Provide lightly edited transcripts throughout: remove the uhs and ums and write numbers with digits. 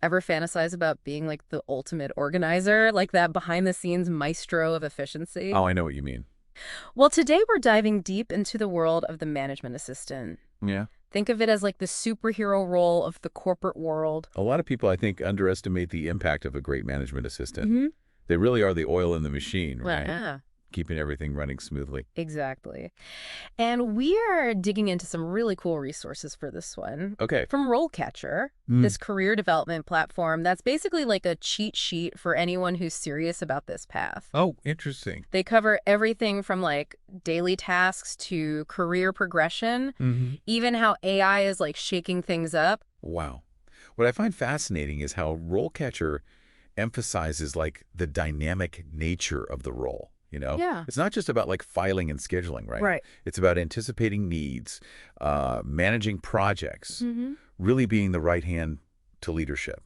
Ever fantasize about being like the ultimate organizer, like that behind-the-scenes maestro of efficiency? Oh, I know what you mean. Well, today we're diving deep into the world of the management assistant. Yeah. Think of it as like the superhero role of the corporate world. A lot of people, I think, underestimate the impact of a great management assistant. Mm-hmm. They really are the oil in the machine, Well, right? yeah, Keeping everything running smoothly. exactly. And we are digging into some really cool resources for this one. Okay. From RoleCatcher, Mm. this career development platform that's basically like a cheat sheet for anyone who's serious about this path. Oh, interesting. They cover everything from like daily tasks to career progression, Hmm. even how AI is like shaking things up. Wow. What I find fascinating is how RoleCatcher emphasizes like the dynamic nature of the role. Yeah. It's not just about like filing and scheduling, right? Right. It's about anticipating needs, managing projects, Hmm. really being the right hand to leadership.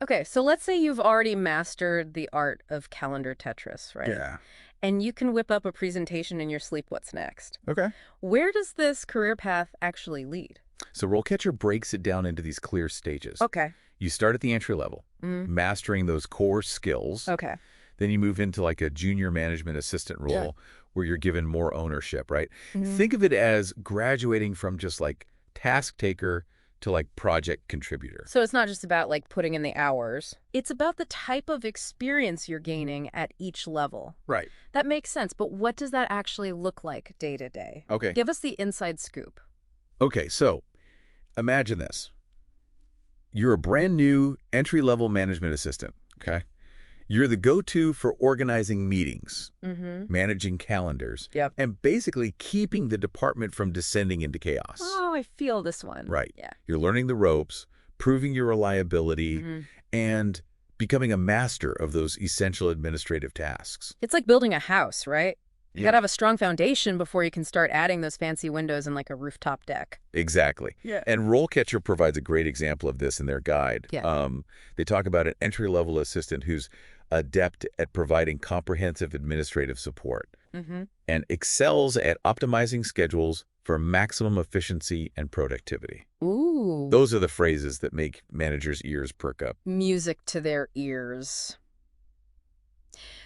Okay, so let's say you've already mastered the art of calendar Tetris, right? Yeah. And you can whip up a presentation in your sleep. What's next? Okay. Where does this career path actually lead? So RoleCatcher breaks it down into these clear stages. Okay. You start at the entry level, Mm. mastering those core skills. Okay. Then you move into like a junior management assistant role Yeah. where you're given more ownership, right? Mhm. Think of it as graduating from just like task taker to like project contributor. So it's not just about like putting in the hours. It's about the type of experience you're gaining at each level. Right. That makes sense, but what does that actually look like day to day? Okay. Give us the inside scoop. Okay, so imagine this. You're a brand new entry-level management assistant, okay? You're the go-to for organizing meetings, Mm-hmm. managing calendars, Yep. and basically keeping the department from descending into chaos. Oh, I feel this one. Right. Yeah. You're learning the ropes, proving your reliability, Hmm. and becoming a master of those essential administrative tasks. It's like building a house, right? You Yeah. gotta have a strong foundation before you can start adding those fancy windows and like a rooftop deck. Exactly. Yeah. And RoleCatcher provides a great example of this in their guide. Yeah. They talk about an entry-level assistant who's adept at providing comprehensive administrative support Mm-hmm. and excels at optimizing schedules for maximum efficiency and productivity. Ooh. Those are the phrases that make managers' ears perk up. Music to their ears.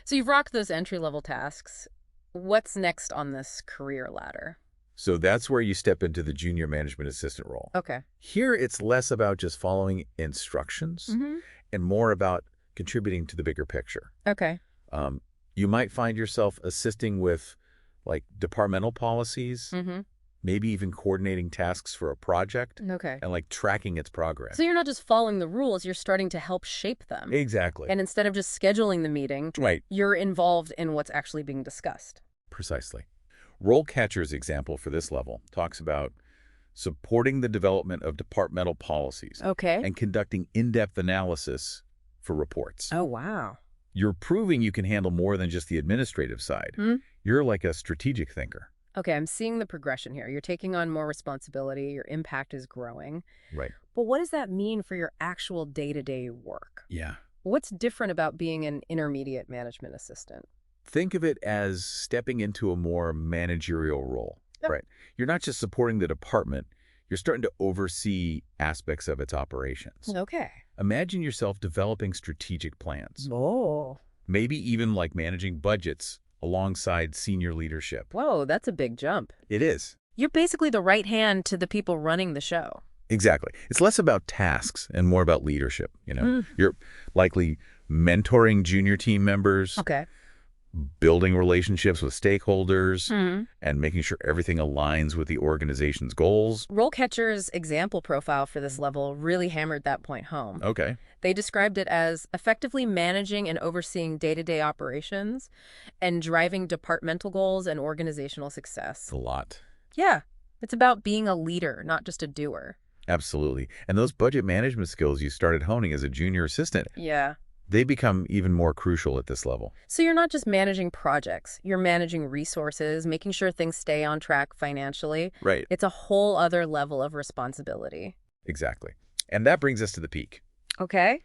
So you've rocked those entry-level tasks. What's next on this career ladder? So that's where you step into the junior management assistant role. Okay. Here, it's less about just following instructions Mm-hmm. and more about contributing to the bigger picture. Okay. You might find yourself assisting with like departmental policies, Mm-hmm. maybe even coordinating tasks for a project Okay. and like tracking its progress. So you're not just following the rules, you're starting to help shape them. Exactly. And instead of just scheduling the meeting, Right. you're involved in what's actually being discussed. Precisely. RoleCatcher's example for this level talks about supporting the development of departmental policies Okay. and conducting in-depth analysis for reports. Oh, wow. You're proving you can handle more than just the administrative side. Hmm? You're like a strategic thinker. Okay, I'm seeing the progression here. You're taking on more responsibility, your impact is growing. Right. But what does that mean for your actual day-to-day work? Yeah. What's different about being an intermediate management assistant? Think of it as stepping into a more managerial role. Yep. Right. You're not just supporting the department, you're starting to oversee aspects of its operations. Okay. Imagine yourself developing strategic plans, Oh. maybe even like managing budgets alongside senior leadership. Whoa, that's a big jump. It is. You're basically the right hand to the people running the show. Exactly. It's less about tasks and more about leadership. Mm. You're likely mentoring junior team members, Okay. building relationships with stakeholders, Hmm. and making sure everything aligns with the organization's goals. RoleCatcher's example profile for this level really hammered that point home. Okay. They described it as effectively managing and overseeing day-to-day operations and driving departmental goals and organizational success. It's a lot. Yeah, it's about being a leader, not just a doer. Absolutely. And those budget management skills you started honing as a junior assistant, Yeah. they become even more crucial at this level. So you're not just managing projects, you're managing resources, making sure things stay on track financially. Right. It's a whole other level of responsibility. Exactly. And that brings us to the peak. Okay.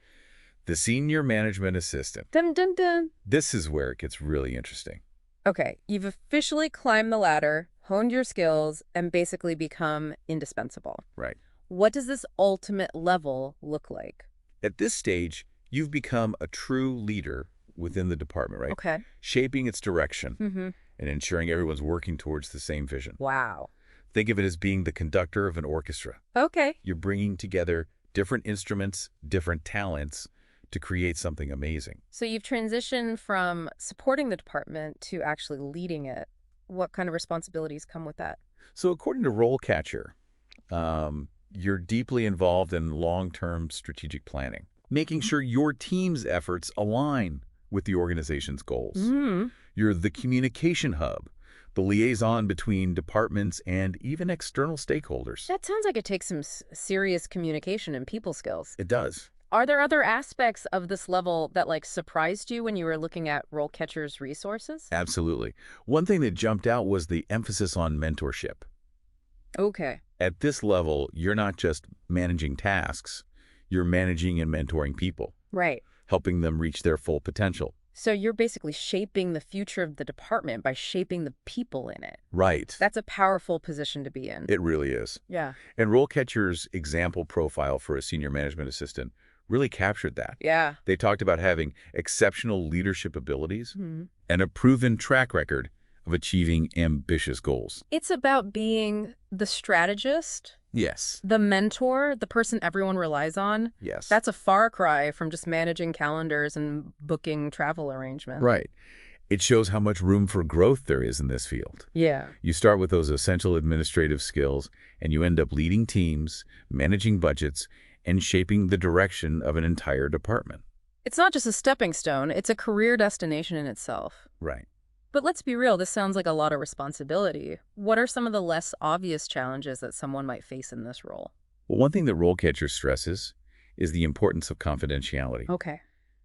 The senior management assistant. Dun dun dun. This is where it gets really interesting. Okay, you've officially climbed the ladder, honed your skills, and basically become indispensable. Right. What does this ultimate level look like? At this stage, you've become a true leader within the department, right? Okay. Shaping its direction Mm-hmm. and ensuring everyone's working towards the same vision. Wow. Think of it as being the conductor of an orchestra. Okay. You're bringing together different instruments, different talents to create something amazing. So you've transitioned from supporting the department to actually leading it. What kind of responsibilities come with that? So according to RoleCatcher, you're deeply involved in long-term strategic planning, making sure your team's efforts align with the organization's goals. Mm-hmm. You're the communication hub, the liaison between departments and even external stakeholders. That sounds like it takes some serious communication and people skills. It does. Are there other aspects of this level that surprised you when you were looking at RoleCatcher's resources? Absolutely. One thing that jumped out was the emphasis on mentorship. Okay. At this level, you're not just managing tasks, you're managing and mentoring people, Right. helping them reach their full potential. So you're basically shaping the future of the department by shaping the people in it. Right. That's a powerful position to be in. It really is. Yeah. And RoleCatcher's example profile for a senior management assistant really captured that. Yeah. They talked about having exceptional leadership abilities Mm-hmm. and a proven track record of achieving ambitious goals. It's about being the strategist, Yes. the mentor, the person everyone relies on. Yes. That's a far cry from just managing calendars and booking travel arrangements. right. It shows how much room for growth there is in this field. Yeah. You start with those essential administrative skills, and you end up leading teams, managing budgets, and shaping the direction of an entire department. It's not just a stepping stone, it's a career destination in itself. Right. But let's be real, this sounds like a lot of responsibility. What are some of the less obvious challenges that someone might face in this role? Well, one thing that RoleCatcher stresses is the importance of confidentiality. Okay.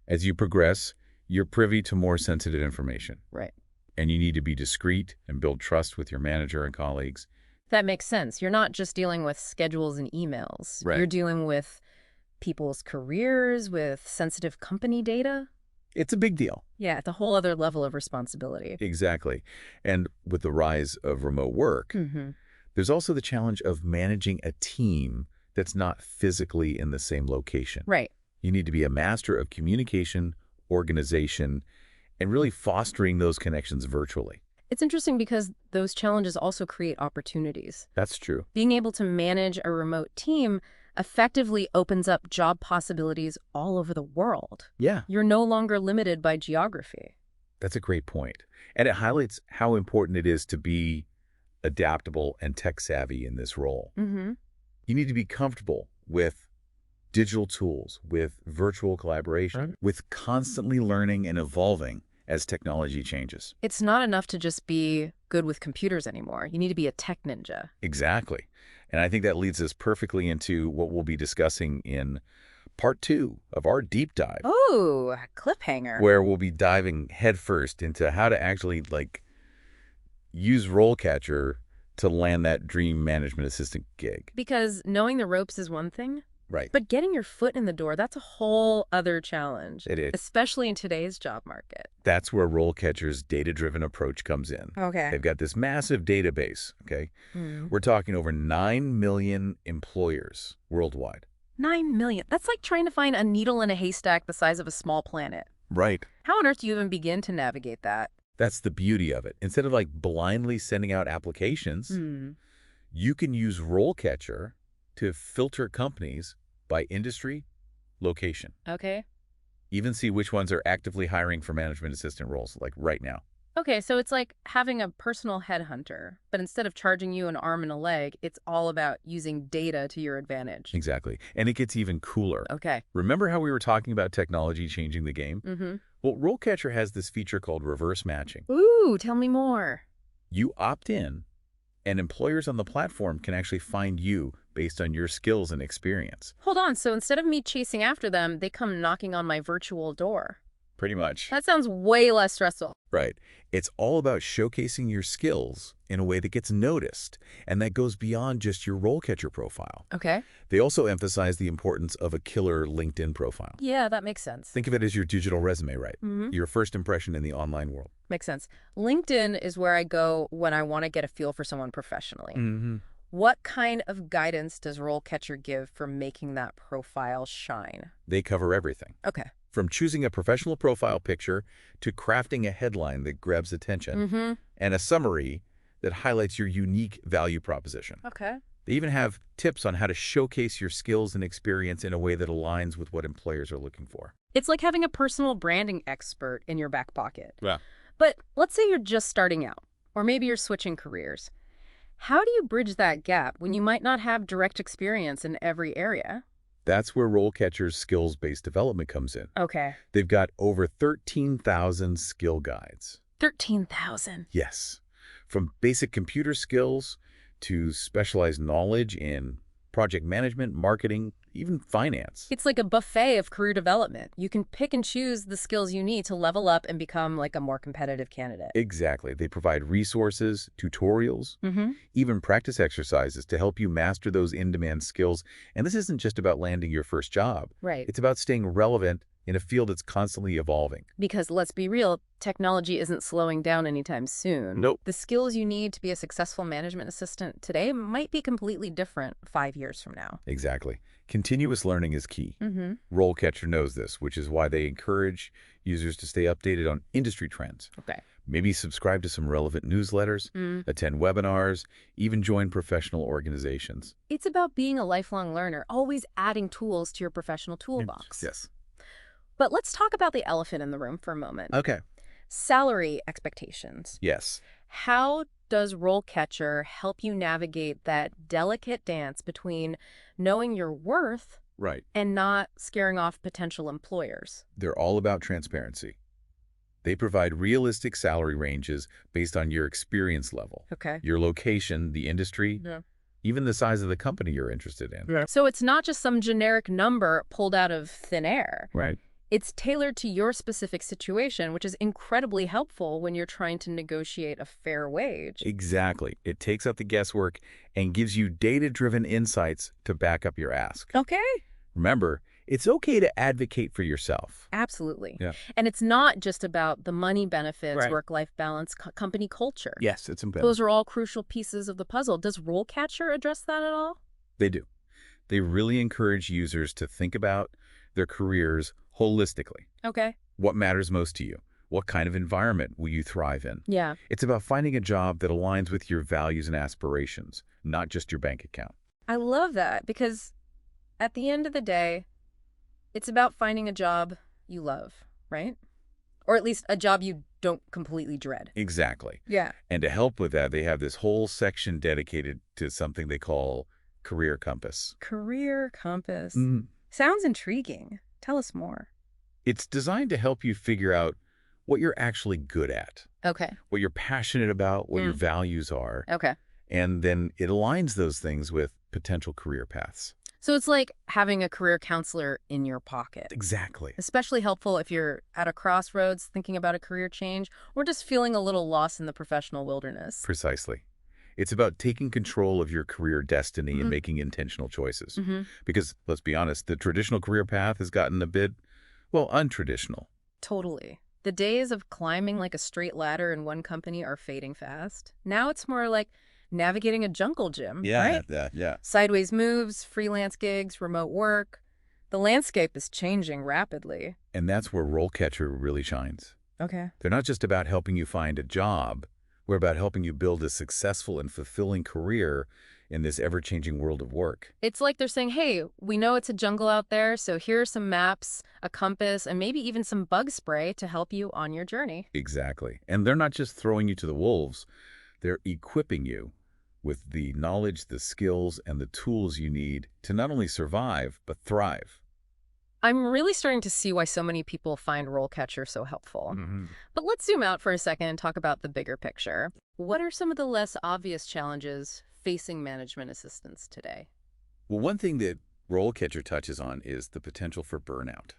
As you progress, you're privy to more sensitive information, Right. and you need to be discreet and build trust with your manager and colleagues. That makes sense. You're not just dealing with schedules and emails. Right. You're dealing with people's careers, with sensitive company data. It's a big deal. Yeah, it's a whole other level of responsibility. Exactly. And with the rise of remote work, Mm-hmm. there's also the challenge of managing a team that's not physically in the same location. Right. You need to be a master of communication, organization, and really fostering those connections virtually. It's interesting because those challenges also create opportunities. That's true. Being able to manage a remote team effectively opens up job possibilities all over the world. Yeah, You're no longer limited by geography. that's a great point. And it highlights how important it is to be adaptable and tech-savvy in this role. Mm-hmm. You need to be comfortable with digital tools, with virtual collaboration, with constantly learning and evolving as technology changes. It's not enough to just be good with computers anymore. You need to be a tech ninja. Exactly. And I think that leads us perfectly into what we'll be discussing in part 2 of our deep dive, Oh, a cliffhanger. where we'll be diving headfirst into how to actually use RoleCatcher to land that dream management assistant gig. Because knowing the ropes is one thing, Right. but getting your foot in the door, that's a whole other challenge. It is. Especially in today's job market. That's where RoleCatcher's data-driven approach comes in. Okay. They've got this massive database, okay? We're talking over 9 million employers worldwide. 9 million. That's like trying to find a needle in a haystack the size of a small planet. Right. How on earth do you even begin to navigate that? That's the beauty of it. Instead of blindly sending out applications, you can use RoleCatcher to filter companies by industry, location. Okay. Even see which ones are actively hiring for management assistant roles, like right now. Okay, so it's like having a personal headhunter, but instead of charging you an arm and a leg, it's all about using data to your advantage. Exactly. And it gets even cooler. Okay. Remember how we were talking about technology changing the game? Mm-hmm. Well, RoleCatcher has this feature called reverse matching. Ooh, tell me more. You opt in, and employers on the platform can actually find you based on your skills and experience. Hold on, so instead of me chasing after them, they come knocking on my virtual door. Pretty much. That sounds way less stressful. Right. It's all about showcasing your skills in a way that gets noticed, and that goes beyond just your RoleCatcher profile. Okay. They also emphasize the importance of a killer LinkedIn profile. Yeah, that makes sense. Think of it as your digital resume, right? Mm-hmm. Your first impression in the online world. Makes sense. LinkedIn is where I go when I want to get a feel for someone professionally. Mm-hmm. What kind of guidance does RoleCatcher give for making that profile shine? They cover everything, Okay. from choosing a professional profile picture to crafting a headline that grabs attention Mm-hmm. and a summary that highlights your unique value proposition. Okay. They even have tips on how to showcase your skills and experience in a way that aligns with what employers are looking for. It's like having a personal branding expert in your back pocket. Yeah. But let's say you're just starting out, or maybe you're switching careers. How do you bridge that gap when you might not have direct experience in every area? That's where RoleCatcher's skills-based development comes in. Okay. They've got over 13,000 skill guides. 13,000. Yes. From basic computer skills to specialized knowledge in project management, marketing, even finance. It's like a buffet of career development. You can pick and choose the skills you need to level up and become like a more competitive candidate. Exactly. They provide resources, tutorials, Mm-hmm. even practice exercises to help you master those in-demand skills. And this isn't just about landing your first job. Right. It's about staying relevant in a field that's constantly evolving. Because let's be real, technology isn't slowing down anytime soon. Nope. The skills you need to be a successful management assistant today might be completely different 5 years from now. Exactly. Continuous learning is key. Mm-hmm. RoleCatcher knows this, which is why they encourage users to stay updated on industry trends. Okay. Maybe subscribe to some relevant newsletters, attend webinars, even join professional organizations. It's about being a lifelong learner, always adding tools to your professional toolbox. Yes. But let's talk about the elephant in the room for a moment. Okay. Salary expectations. Yes. How does RoleCatcher help you navigate that delicate dance between knowing your worth Right. and not scaring off potential employers? They're all about transparency. They provide realistic salary ranges based on your experience level, Okay. your location, the industry, Yeah. even the size of the company you're interested in. So it's not just some generic number pulled out of thin air. Right. It's tailored to your specific situation, which is incredibly helpful when you're trying to negotiate a fair wage. Exactly. It takes out the guesswork and gives you data-driven insights to back up your ask. Okay. Remember, it's okay to advocate for yourself. Absolutely. Yeah. And it's not just about the money benefits, Right. work-life balance, company culture. Yes, it's important. Those are all crucial pieces of the puzzle. Does RoleCatcher address that at all? They do. They really encourage users to think about their careers holistically. Okay. What matters most to you? What kind of environment will you thrive in? Yeah. It's about finding a job that aligns with your values and aspirations, not just your bank account. I love that because at the end of the day, it's about finding a job you love, right? Or at least a job you don't completely dread. Exactly. Yeah. And to help with that, they have this whole section dedicated to something they call Career Compass. Career compass. Mhm. Sounds intriguing. Tell us more. It's designed to help you figure out what you're actually good at, Okay. what you're passionate about, what your values are, Okay. and then it aligns those things with potential career paths. So it's like having a career counselor in your pocket. Exactly. Especially helpful if you're at a crossroads thinking about a career change or just feeling a little lost in the professional wilderness. Precisely. It's about taking control of your career destiny and making intentional choices. Because, let's be honest, the traditional career path has gotten a bit, well, untraditional. Totally. The days of climbing like a straight ladder in one company are fading fast. Now it's more like navigating a jungle gym, right? Yeah. Sideways moves, freelance gigs, remote work. The landscape is changing rapidly. And that's where RoleCatcher really shines. Okay. They're not just about helping you find a job. We're about helping you build a successful and fulfilling career in this ever-changing world of work. It's like they're saying, hey, we know it's a jungle out there, so here are some maps, a compass, and maybe even some bug spray to help you on your journey. Exactly. And they're not just throwing you to the wolves. They're equipping you with the knowledge, the skills, and the tools you need to not only survive, but thrive. I'm really starting to see why so many people find RoleCatcher so helpful. But let's zoom out for a second and talk about the bigger picture. What are some of the less obvious challenges facing management assistants today? Well, one thing that RoleCatcher touches on is the potential for burnout.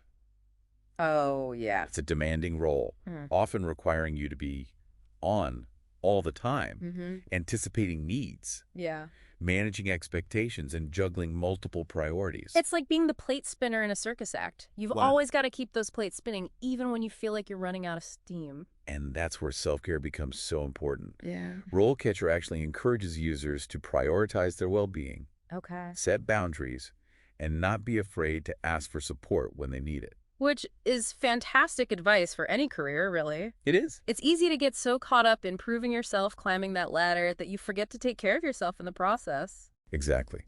Oh, yeah. It's a demanding role, often requiring you to be on all the time, anticipating needs. Yeah. managing expectations and juggling multiple priorities. It's like being the plate spinner in a circus act. You've Wow. always got to keep those plates spinning, even when you feel like you're running out of steam. And that's where self-care becomes so important. Yeah. RoleCatcher actually encourages users to prioritize their well-being, Okay. set boundaries, and not be afraid to ask for support when they need it. Which is fantastic advice for any career, really. It is. It's easy to get so caught up in proving yourself, climbing that ladder, that you forget to take care of yourself in the process. Exactly.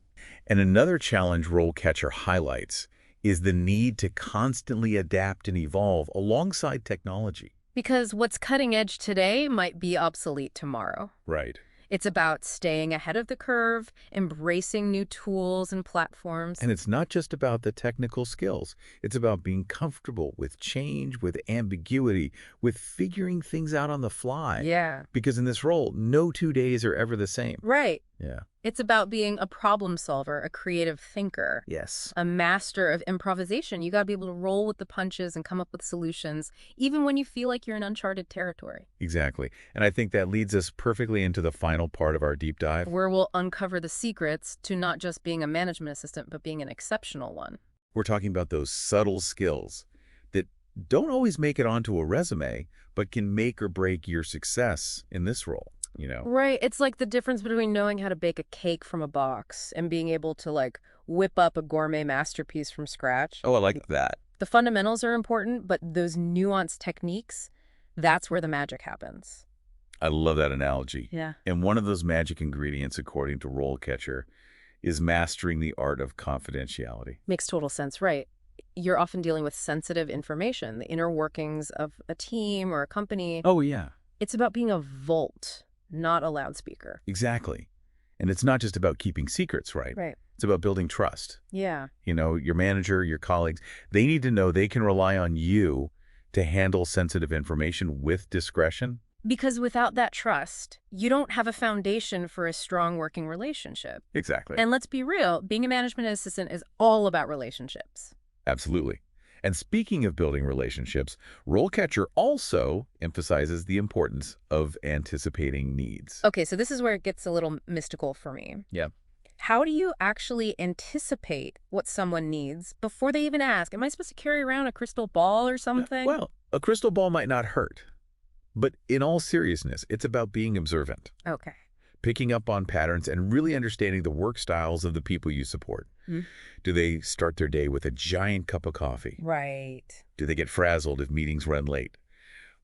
And another challenge RoleCatcher highlights is the need to constantly adapt and evolve alongside technology. Because what's cutting edge today might be obsolete tomorrow. Right. It's about staying ahead of the curve, embracing new tools and platforms. And it's not just about the technical skills. It's about being comfortable with change, with ambiguity, with figuring things out on the fly. Yeah. Because in this role, no 2 days are ever the same. Right. Yeah. It's about being a problem solver, a creative thinker, Yes. a master of improvisation. You got to be able to roll with the punches and come up with solutions, even when you feel like you're in uncharted territory. Exactly. And I think that leads us perfectly into the final part of our deep dive. Where we'll uncover the secrets to not just being a management assistant, but being an exceptional one. We're talking about those subtle skills that don't always make it onto a resume, but can make or break your success in this role, you know? Right. It's like the difference between knowing how to bake a cake from a box and being able to, like, whip up a gourmet masterpiece from scratch. Oh, I like that. The fundamentals are important, but those nuanced techniques, that's where the magic happens. I love that analogy. Yeah. And one of those magic ingredients, according to RoleCatcher, is mastering the art of confidentiality. Makes total sense, right? You're often dealing with sensitive information, the inner workings of a team or a company. Oh, yeah. It's about being a vault, not a loudspeaker. Exactly. And it's not just about keeping secrets, right? Right. It's about building trust. Yeah. You know, your manager, your colleagues, they need to know they can rely on you to handle sensitive information with discretion. Because without that trust, you don't have a foundation for a strong working relationship. Exactly. And let's be real, being a management assistant is all about relationships. Absolutely. And speaking of building relationships, RoleCatcher also emphasizes the importance of anticipating needs. Okay, so this is where it gets a little mystical for me. Yeah. How do you actually anticipate what someone needs before they even ask? Am I supposed to carry around a crystal ball or something? Well, a crystal ball might not hurt. But in all seriousness, it's about being observant, Okay. picking up on patterns, and really understanding the work styles of the people you support. Hmm. Do they start their day with a giant cup of coffee? Right. Do they get frazzled if meetings run late?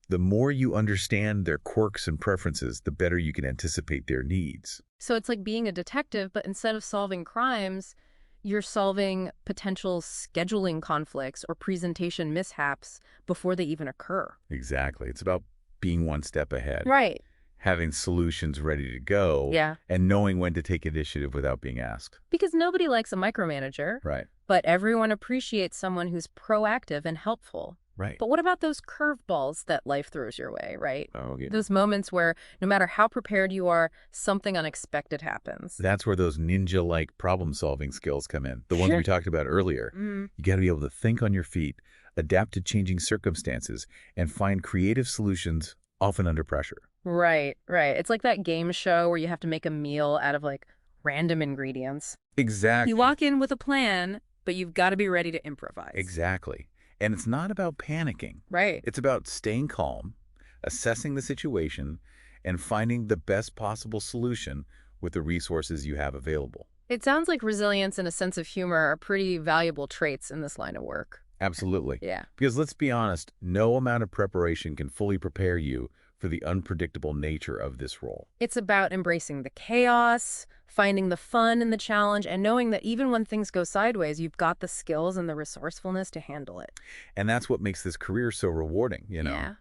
The more you understand their quirks and preferences, the better you can anticipate their needs. So it's like being a detective, but instead of solving crimes, you're solving potential scheduling conflicts or presentation mishaps before they even occur. Exactly. It's about being one step ahead, Right. having solutions ready to go, Yeah. and knowing when to take initiative without being asked. Because nobody likes a micromanager, Right. but everyone appreciates someone who's proactive and helpful. Right. But what about those curveballs that life throws your way, right? Oh, yeah. Those moments where no matter how prepared you are, something unexpected happens. That's where those ninja-like problem-solving skills come in, the ones Sure. we talked about earlier. Mm. You got to be able to think on your feet, adapt to changing circumstances, and find creative solutions, often under pressure. Right, right. It's like that game show where you have to make a meal out of, like, random ingredients. Exactly. You walk in with a plan, but you've got to be ready to improvise. Exactly. And it's not about panicking. Right. It's about staying calm, assessing the situation, and finding the best possible solution with the resources you have available. It sounds like resilience and a sense of humor are pretty valuable traits in this line of work. Absolutely. Yeah. Because let's be honest, no amount of preparation can fully prepare you for the unpredictable nature of this role. It's about embracing the chaos, finding the fun in the challenge, and knowing that even when things go sideways, you've got the skills and the resourcefulness to handle it. And that's what makes this career so rewarding, you know. Yeah.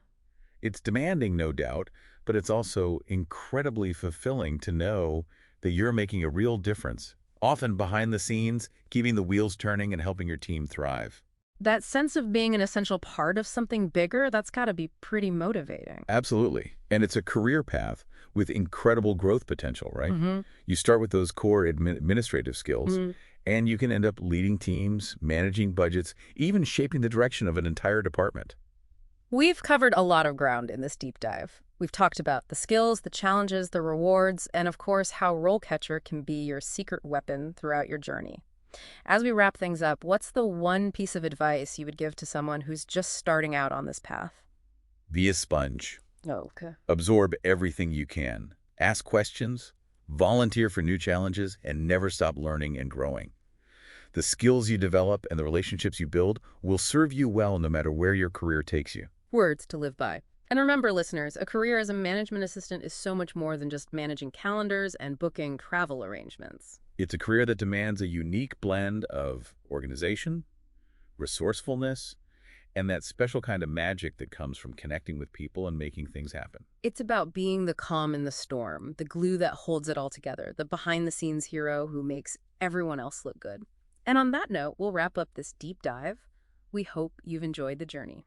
It's demanding, no doubt, but it's also incredibly fulfilling to know that you're making a real difference, often behind the scenes, keeping the wheels turning and helping your team thrive. That sense of being an essential part of something bigger, that's got to be pretty motivating. Absolutely. And it's a career path with incredible growth potential, right? Mm-hmm. You start with those core administrative skills, Mm-hmm. and you can end up leading teams, managing budgets, even shaping the direction of an entire department. We've covered a lot of ground in this deep dive. We've talked about the skills, the challenges, the rewards, and of course, how RoleCatcher can be your secret weapon throughout your journey. As we wrap things up, what's the one piece of advice you would give to someone who's just starting out on this path? Be a sponge. Oh, okay. Absorb everything you can. Ask questions, volunteer for new challenges, and never stop learning and growing. The skills you develop and the relationships you build will serve you well no matter where your career takes you. Words to live by. And remember, listeners, a career as a management assistant is so much more than just managing calendars and booking travel arrangements. It's a career that demands a unique blend of organization, resourcefulness, and that special kind of magic that comes from connecting with people and making things happen. It's about being the calm in the storm, the glue that holds it all together, the behind-the-scenes hero who makes everyone else look good. And on that note, we'll wrap up this deep dive. We hope you've enjoyed the journey.